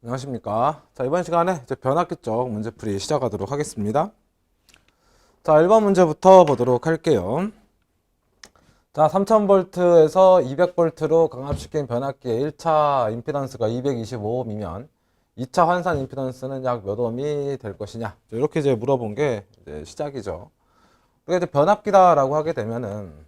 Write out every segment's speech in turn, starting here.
안녕하십니까. 자, 이번 시간에 이제 변압기 쪽 문제풀이 시작하도록 하겠습니다. 자, 1번 문제부터 보도록 할게요. 자, 3000V에서 200V로 강압시킨 변압기의 1차 임피던스가 225ohm이면 2차 환산 임피던스는 약 몇 ohm이 될 것이냐. 이렇게 이제 물어본 게 이제 시작이죠. 우리가 이제 변압기다라고 하게 되면은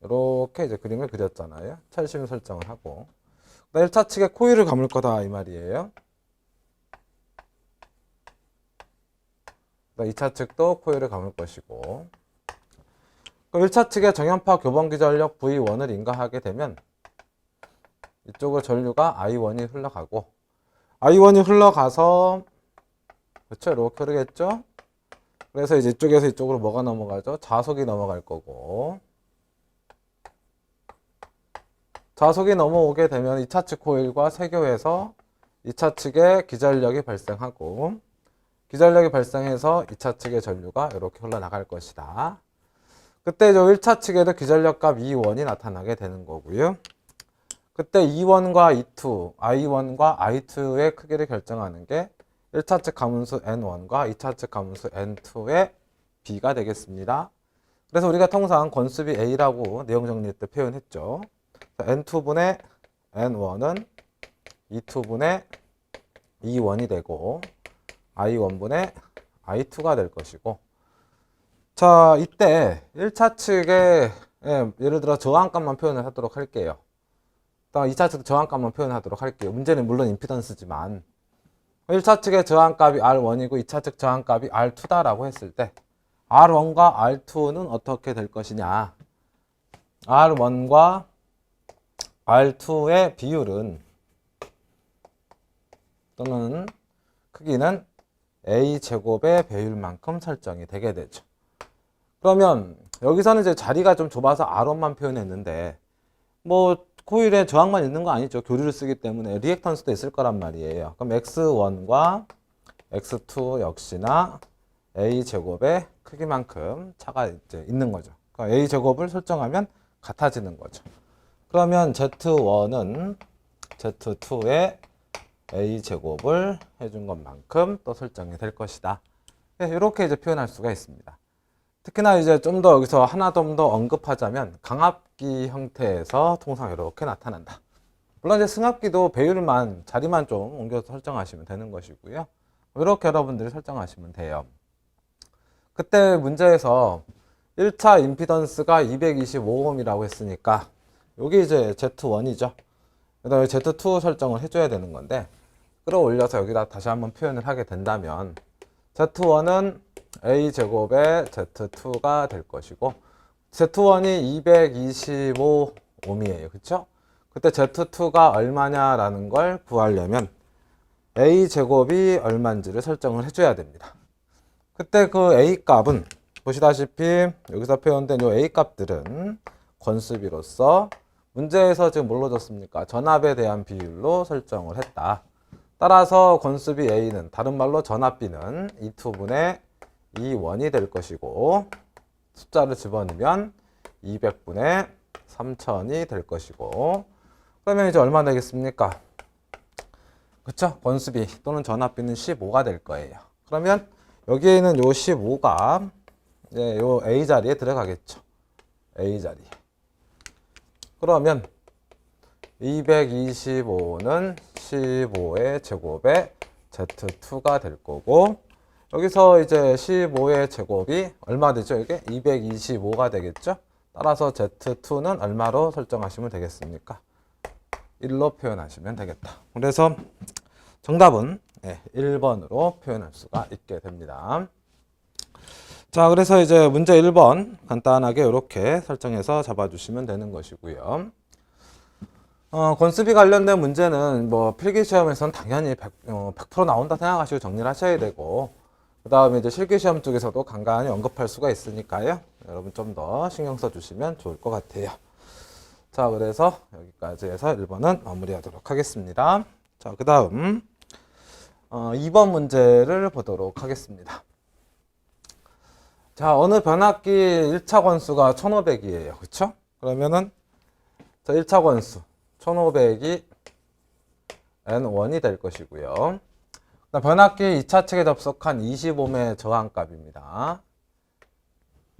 이렇게 이제 그림을 그렸잖아요. 찰심 설정을 하고. 1차 측에 코일을 감을 거다 이 말이에요. 2차 측도 코일을 감을 것이고, 1차 측에 정연파 교범기 전력 V1을 인가하게 되면 이쪽으로 전류가 I1이 흘러가고, I1이 흘러가서 그렇죠, 이렇게 흐르겠죠. 그래서 이제 이쪽에서 이쪽으로 뭐가 넘어가죠? 자속이 넘어갈 거고, 자속이 넘어오게 되면 2차 측 코일과 세교해서 2차 측에 기전력이 발생하고, 기전력이 발생해서 2차 측의 전류가 이렇게 흘러나갈 것이다. 그때 저 1차 측에도 기전력 값 E1이 나타나게 되는 거고요. 그때 E1과 E2, I1과 I2의 크기를 결정하는 게 1차 측 가문수 N1과 2차 측 가문수 N2의 B가 되겠습니다. 그래서 우리가 통상 건수비 A라고 내용 정리 때 표현했죠. N2분의 N1은 E2분의 E1이 되고 I1분의 I2가 될 것이고, 자, 이때 1차 측에 예를 들어 저항값만 표현을 하도록 할게요. 2차 측 저항값만 표현하도록 할게요. 문제는 물론 임피던스지만 1차 측의 저항값이 R1이고 2차 측 저항값이 R2다라고 했을 때 R1과 R2는 어떻게 될 것이냐. R1과 R2의 비율은 또는 크기는 A제곱의 배율만큼 설정이 되게 되죠. 그러면 여기서는 이제 자리가 좀 좁아서 R1만 표현했는데 뭐 코일에 저항만 있는 거 아니죠. 교류를 쓰기 때문에 리액턴스도 있을 거란 말이에요. 그럼 X1과 X2 역시나 A제곱의 크기만큼 차가 이제 있는 거죠. 그러니까 A제곱을 설정하면 같아지는 거죠. 그러면 Z1은 Z2의 A제곱을 해준 것만큼 또 설정이 될 것이다. 이렇게 이제 표현할 수가 있습니다. 특히나 이제 좀 더 여기서 하나 좀 더 언급하자면 강압기 형태에서 통상 이렇게 나타난다. 물론 이제 승합기도 배율만, 자리만 좀 옮겨서 설정하시면 되는 것이고요. 이렇게 여러분들이 설정하시면 돼요. 그때 문제에서 1차 임피던스가 225ohm이라고 했으니까 여기 이제 Z1이죠. 그 다음에 Z2 설정을 해줘야 되는 건데, 끌어올려서 여기다 다시 한번 표현을 하게 된다면 Z1은 A제곱의 Z2가 될 것이고, Z1이 225ohm이에요. 그쵸? 그때 Z2가 얼마냐라는 걸 구하려면 A제곱이 얼마인지를 설정을 해줘야 됩니다. 그때 그 A값은 보시다시피 여기서 표현된 이 A값들은 건수비로서 문제에서 지금 뭘로 줬습니까? 전압에 대한 비율로 설정을 했다. 따라서 건수비 A는 다른 말로 전압비는 E2분의 E1이 될 것이고, 숫자를 집어넣으면 200분의 3000이 될 것이고, 그러면 이제 얼마 되겠습니까? 그쵸? 건수비 또는 전압비는 15가 될 거예요. 그러면 여기에 있는 요 15가 이제 요 A 자리에 들어가겠죠. A 자리에. 그러면 225는 15의 제곱에 Z2가 될 거고, 여기서 이제 15의 제곱이 얼마 되죠? 이게 225가 되겠죠? 따라서 Z2는 얼마로 설정하시면 되겠습니까? 1로 표현하시면 되겠다. 그래서 정답은 1번으로 표현할 수가 있게 됩니다. 자, 그래서 이제 문제 1번 간단하게 이렇게 설정해서 잡아주시면 되는 것이고요. 건수비 관련된 문제는 뭐 필기시험에서는 당연히 100% 나온다 생각하시고 정리를 하셔야 되고, 그 다음에 이제 실기시험 쪽에서도 간간히 언급할 수가 있으니까요. 여러분 좀 더 신경 써주시면 좋을 것 같아요. 자, 그래서 여기까지 해서 1번은 마무리하도록 하겠습니다. 자, 그 다음 2번 문제를 보도록 하겠습니다. 자, 어느 변압기 1차 권수가 1500이에요. 그쵸? 그러면은 자, 1차 권수 1500이 N1이 될 것이고요. 변압기 2차 측에 접속한 20ohm의 저항값입니다.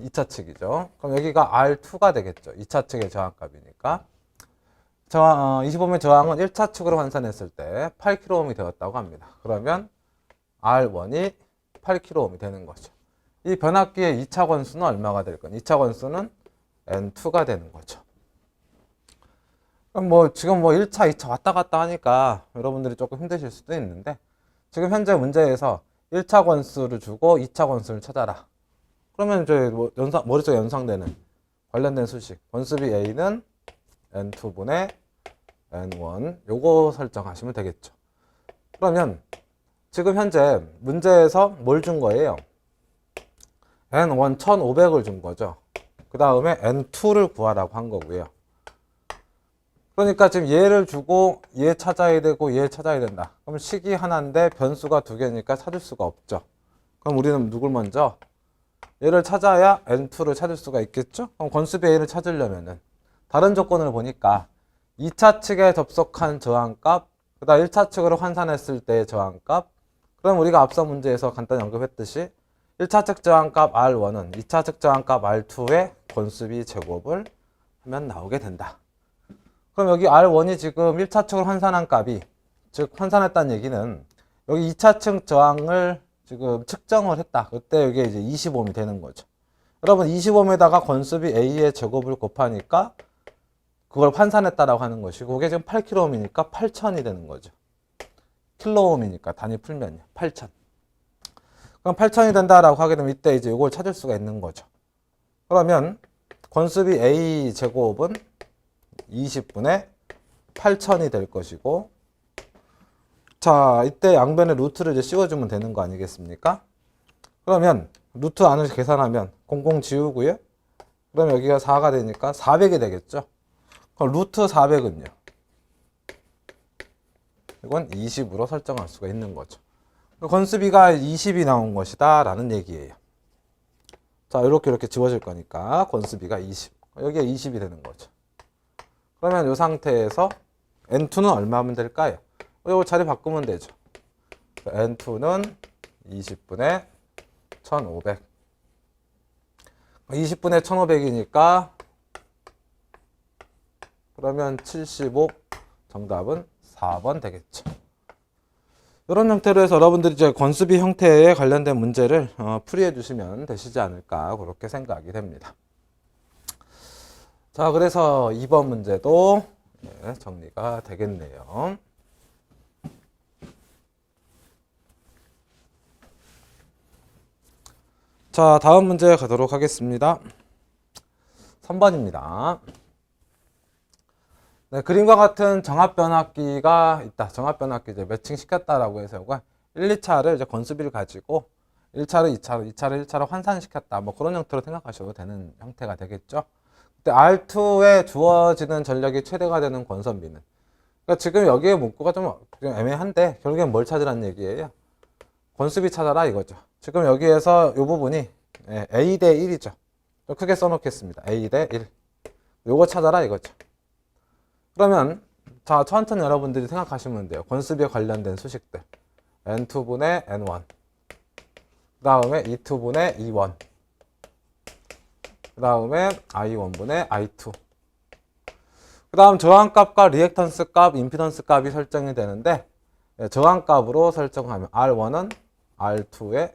2차 측이죠. 그럼 여기가 R2가 되겠죠. 2차 측의 저항값이니까. 20ohm의 저항은 1차 측으로 환산했을 때 8kΩ이 되었다고 합니다. 그러면 R1이 8kΩ이 되는 거죠. 이 변압기의 2차 권수는 얼마가 될 거냐? 2차 권수는 N2가 되는 거죠. 그럼 지금 1차, 2차 왔다 갔다 하니까 여러분들이 조금 힘드실 수도 있는데, 지금 현재 문제에서 1차 권수를 주고 2차 권수를 찾아라. 그러면 이제 머릿속에 연상되는 관련된 수식. 권수비 A는 N2분의 N1. 요거 설정하시면 되겠죠. 그러면 지금 현재 문제에서 뭘 준 거예요? N1 1500을 준 거죠. 그 다음에 N2를 구하라고 한 거고요. 그러니까 지금 얘를 주고 얘 찾아야 되고 얘 찾아야 된다. 그럼 식이 하나인데 변수가 두 개니까 찾을 수가 없죠. 그럼 우리는 누굴 먼저? 얘를 찾아야 N2를 찾을 수가 있겠죠? 그럼 권수비 A를 찾으려면은 다른 조건을 보니까 2차 측에 접속한 저항값, 그 다음 1차 측으로 환산했을 때의 저항값. 그럼 우리가 앞서 문제에서 간단히 언급했듯이 1차 측 저항값 R1은 2차 측 저항값 R2의 권수비 제곱을 하면 나오게 된다. 그럼 여기 R1이 지금 1차 측으로 환산한 값이, 즉 환산했다는 얘기는 여기 2차 측 저항을 지금 측정을 했다. 그때 이게 이제 20ohm이 되는 거죠. 여러분 20ohm에다가 권수비 A의 제곱을 곱하니까 그걸 환산했다라고 하는 것이고, 그게 지금 8kΩ이니까 8000이 되는 거죠. 킬로옴이니까 단위 풀면요. 8000. 그럼 8000이 된다라고 하게 되면 이때 이제 이걸 찾을 수가 있는 거죠. 그러면 권수비 A 제곱은 20분의 8000이 될 것이고, 자, 이때 양변에 루트를 이제 씌워주면 되는 거 아니겠습니까? 그러면 루트 안을 계산하면 00 지우고요. 그럼 여기가 4가 되니까 400이 되겠죠. 그럼 루트 400은요. 이건 20으로 설정할 수가 있는 거죠. 권수비가 20이 나온 것이다 라는 얘기예요. 자, 이렇게 지워질 거니까 권수비가 20. 여기가 20이 되는 거죠. 그러면 이 상태에서 N2는 얼마면 될까요? 이거 자리 바꾸면 되죠. N2는 20분의 1500. 20분의 1500이니까 그러면 75. 정답은 4번 되겠죠. 이런 형태로 해서 여러분들이 이제 권수비 형태에 관련된 문제를 풀이해 주시면 되시지 않을까 그렇게 생각이 됩니다. 자, 그래서 2번 문제도 정리가 되겠네요. 자, 다음 문제 가도록 하겠습니다. 3번입니다. 네, 그림과 같은 정합변압기가 있다. 정합변압기 이제 매칭시켰다라고 해서 1, 2차를 이제 권수비를 가지고 1차를 2차로, 2차를 1차로 환산시켰다. 그런 형태로 생각하셔도 되는 형태가 되겠죠. 그때 R2에 주어지는 전력이 최대가 되는 권선비는. 그러니까 지금 여기에 문구가 좀 애매한데 결국엔 뭘 찾으라는 얘기예요? 권수비 찾아라 이거죠. 지금 여기에서 이 부분이 A 대 1이죠. 크게 써놓겠습니다. A 대 1. 요거 찾아라 이거죠. 그러면 자, 천천히 여러분들이 생각하시면 돼요. 권수비에 관련된 수식들. N2분의 N1. 그 다음에 E2분의 E1. 그 다음에 I1분의 I2. 그 다음 저항값과 리액턴스 값, 임피던스 값이 설정이 되는데, 저항값으로 설정하면 R1은 R2의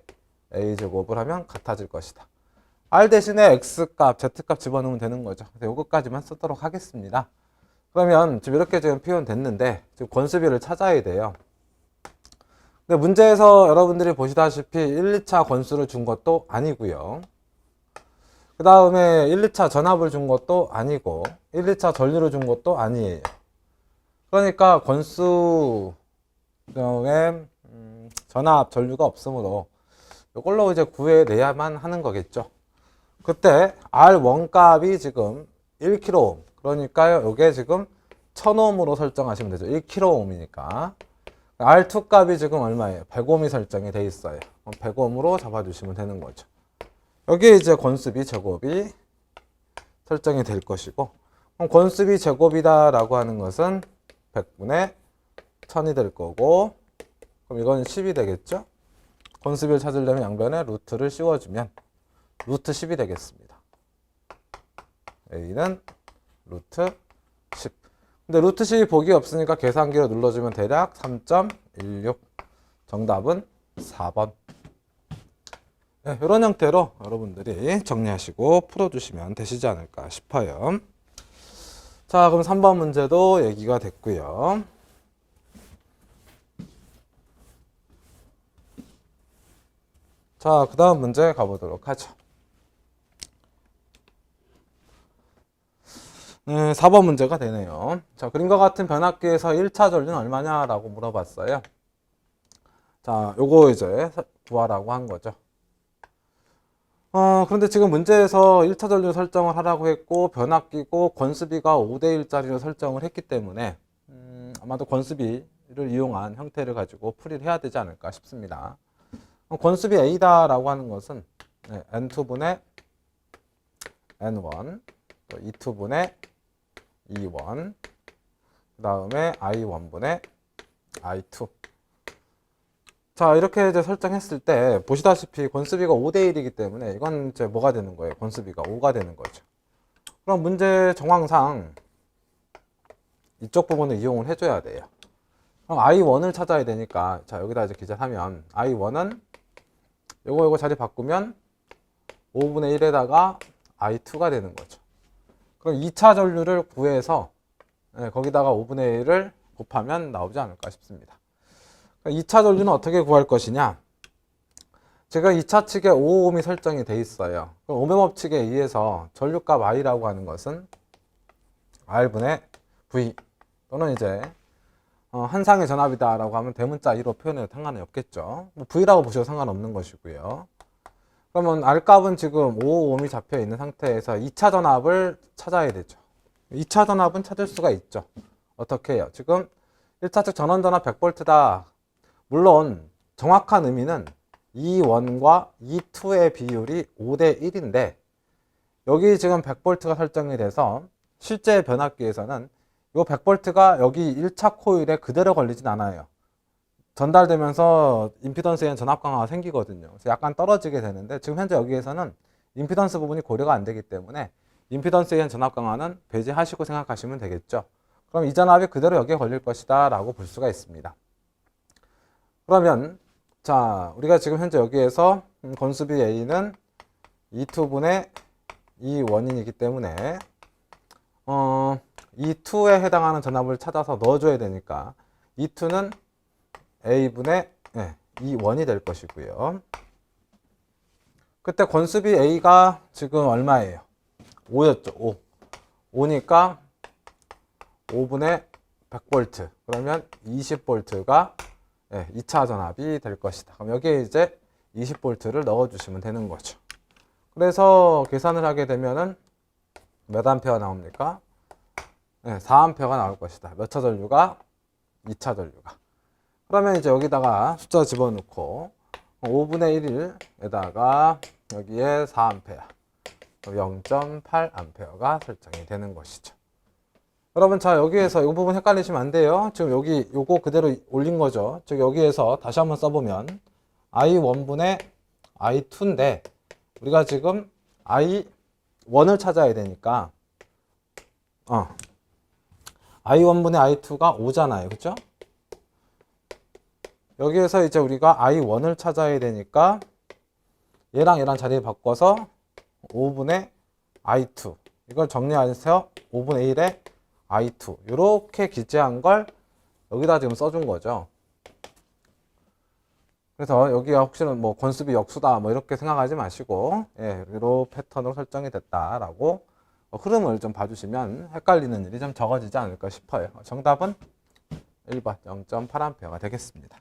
A제곱을 하면 같아질 것이다. R 대신에 X값, Z값 집어넣으면 되는 거죠. 그래서 이것까지만 쓰도록 하겠습니다. 그러면 지금 이렇게 지금 표현됐는데, 지금 권수비를 찾아야 돼요. 근데 문제에서 여러분들이 보시다시피 1, 2차 권수를 준 것도 아니고요. 그 다음에 1, 2차 전압을 준 것도 아니고 1, 2차 전류를 준 것도 아니에요. 그러니까 권수에 전압, 전류가 없으므로 이걸로 이제 구해내야만 하는 거겠죠. 그때 R1 값이 지금 1kΩ. 그러니까요, 이게 지금 1000ohm으로 설정하시면 되죠. 1kΩ이니까. R2 값이 지금 얼마예요? 100ohm이 설정이 돼 있어요. 100ohm으로 잡아주시면 되는 거죠. 여기에 이제 권수비 제곱이 설정이 될 것이고, 그럼 권수비 제곱이다라고 하는 것은 100분의 1000이 될 거고, 그럼 이건 10이 되겠죠? 권수비를 찾으려면 양변에 루트를 씌워주면 루트 10이 되겠습니다. A는 루트 10. 근데 루트 10이 보기 없으니까 계산기로 눌러주면 대략 3.16. 정답은 4번. 네, 이런 형태로 여러분들이 정리하시고 풀어주시면 되시지 않을까 싶어요. 자, 그럼 3번 문제도 얘기가 됐고요. 자, 그 다음 문제 가보도록 하죠. 4번 문제가 되네요. 자, 그림과 같은 변압기에서 1차 전류는 얼마냐라고 물어봤어요. 자, 요거 이제 구하라고 한 거죠. 그런데 지금 문제에서 1차 전류 설정을 하라고 했고, 변압기고 권수비가 5대1짜리로 설정을 했기 때문에, 아마도 권수비를 이용한 형태를 가지고 풀이를 해야 되지 않을까 싶습니다. 권수비 A다라고 하는 것은 N2분의 N1, 또 E2분의 E1, 그 다음에 I1분의 I2. 자, 이렇게 이제 설정했을 때 보시다시피 권수비가 5대1이기 때문에 이건 이제 뭐가 되는 거예요? 권수비가 5가 되는 거죠. 그럼 문제 정황상 이쪽 부분을 이용을 해줘야 돼요. 그럼 I1을 찾아야 되니까, 자, 여기다 이제 기재하면 I1은 요거 자리 바꾸면 5분의 1에다가 I2가 되는 거죠. 그럼 2차 전류를 구해서 거기다가 5분의 1을 곱하면 나오지 않을까 싶습니다. 2차 전류는 어떻게 구할 것이냐? 제가 2차 측에 5ohm이 설정이 돼 있어요. 그럼 오hm 법칙에 의해서 전류값 I라고 하는 것은 R분의 V, 또는 이제 한상의 전압이다라고 하면 대문자 E로 표현해도 상관이 없겠죠. 뭐 V라고 보셔도 상관없는 것이고요. 그러면 R값은 지금 5ohm이 잡혀 있는 상태에서 2차 전압을 찾아야 되죠. 2차 전압은 찾을 수가 있죠. 어떻게 해요? 지금 1차 측 전원 전압 100V다. 물론 정확한 의미는 E1과 E2의 비율이 5대1인데 여기 지금 100V가 설정이 돼서 실제 변압기에서는 이 100V가 여기 1차 코일에 그대로 걸리진 않아요. 전달되면서 임피던스에 의한 전압 강화가 생기거든요. 그래서 약간 떨어지게 되는데 지금 현재 여기에서는 임피던스 부분이 고려가 안 되기 때문에 임피던스에 의한 전압 강화는 배제하시고 생각하시면 되겠죠. 그럼 이 전압이 그대로 여기에 걸릴 것이다 라고 볼 수가 있습니다. 그러면 자, 우리가 지금 현재 여기에서 권수비 A는 E2분의 E1이기 때문에 E2에 해당하는 전압을 찾아서 넣어줘야 되니까 E2는 A분의 E1이 될 것이고요. 그때 권수비 A가 지금 얼마예요? 5였죠. 5. 5니까 5분의 100V. 그러면 20V가 2차 전압이 될 것이다. 그럼 여기에 이제 20V를 넣어주시면 되는 거죠. 그래서 계산을 하게 되면은 몇 암페어 나옵니까? 4암페어가 나올 것이다. 몇 차 전류가? 2차 전류가. 그러면 이제 여기다가 숫자 집어넣고 5분의 1에다가 여기에 4암페어, 0.8암페어가 설정이 되는 것이죠. 여러분, 자, 여기에서 이 부분 헷갈리시면 안 돼요. 지금 여기 요거 그대로 올린 거죠. 즉 여기에서 다시 한번 써보면 I1분의 I2인데 우리가 지금 I1을 찾아야 되니까 I1분의 I2가 5잖아요. 그죠? 여기에서 이제 우리가 I1을 찾아야 되니까 얘랑 얘랑 자리를 바꿔서 5분의 I2 이걸 정리하세요. 5분의 1에 I2 이렇게 기재한 걸 여기다 지금 써준 거죠. 그래서 여기가 혹시는 뭐 권수비 역수다 뭐 이렇게 생각하지 마시고 이런 패턴으로 설정이 됐다라고 흐름을 좀 봐주시면 헷갈리는 일이 좀 적어지지 않을까 싶어요. 정답은 1번 0.8A가 되겠습니다.